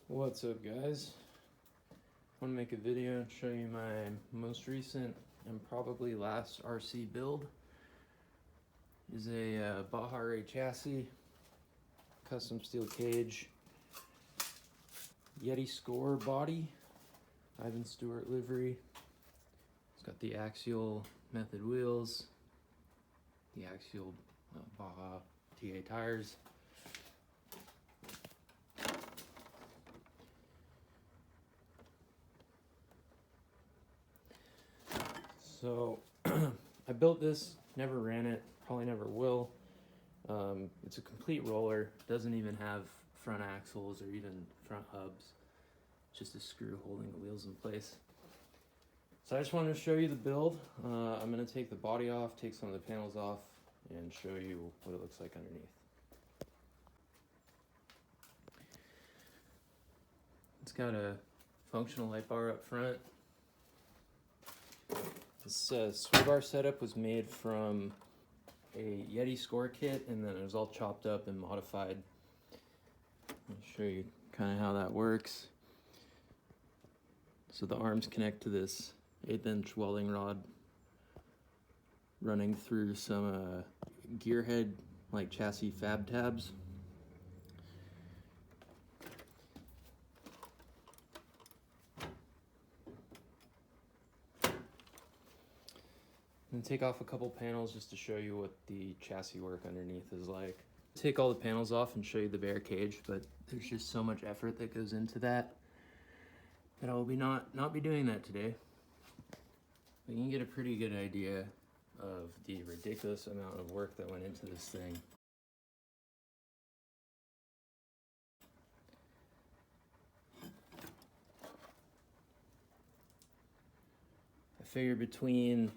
What's up, guys? I want to make a video and show you my most recent and probably last RC build. Is a Baja Rey chassis, custom steel cage, Yeti Score body, Ivan Stewart livery. It's got the Axial method wheels, the Axial Baja TA tires. So I built this, never ran it, probably never will. It's a complete roller, doesn't even have front axles or even front hubs, just a screw holding the wheels in place. So I just wanted to show you the build. I'm going to take the body off, take some of the panels off, and show you what it looks like underneath. It's got a functional light bar up front. This sway bar setup was made from a Yeti Score kit, and then it was all chopped up and modified. I'll show you kind of how that works. So the arms connect to this 1/8" welding rod running through some gearhead like chassis fab tabs. And take off a couple panels just to show you what the chassis work underneath is like. Take all the panels off and show you the bare cage, but there's just so much effort that goes into that I will be not be doing that today. But you can get a pretty good idea of the ridiculous amount of work that went into this thing. I figure between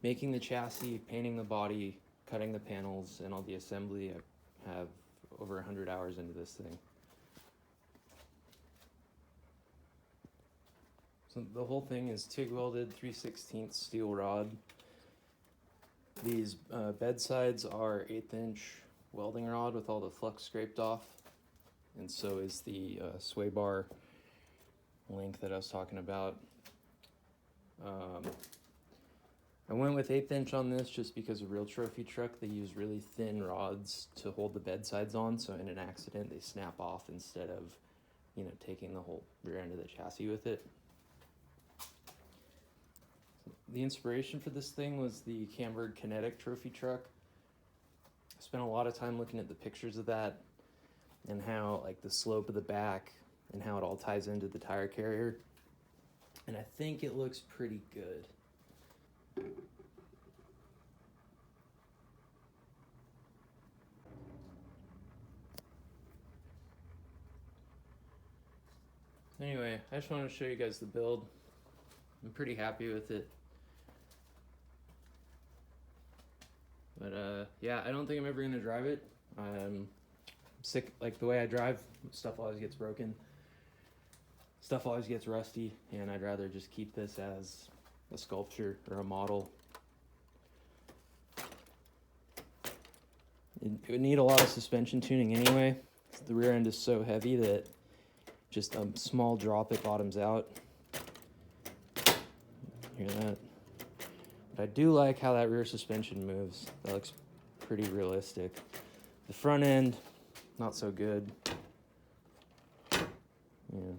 making the chassis, painting the body, cutting the panels, and all the assembly, I have over 100 hours into this thing. So the whole thing is TIG welded 3/16 steel rod. These bed sides are 1/8" welding rod with all the flux scraped off, and so is the sway bar length that I was talking about. I went with 1/8" on this just because a real trophy truck, they use really thin rods to hold the bed sides on, so in an accident they snap off instead of, taking the whole rear end of the chassis with it. The inspiration for this thing was the Camberg Kinetic trophy truck. I spent a lot of time looking at the pictures of that and how, like, the slope of the back and how it all ties into the tire carrier. And I think it looks pretty good. Anyway, I just wanted to show you guys the build. I'm pretty happy with it. But yeah, I don't think I'm ever gonna drive it. I'm sick, like the way I drive, stuff always gets broken. Stuff always gets rusty, and I'd rather just keep this as a sculpture or a model. It would need a lot of suspension tuning anyway. The rear end is so heavy that just a small drop, it bottoms out. Hear that? But I do like how that rear suspension moves. That looks pretty realistic. The front end, not so good.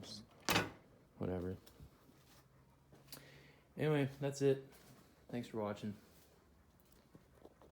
Just whatever. Anyway, that's it. Thanks for watching.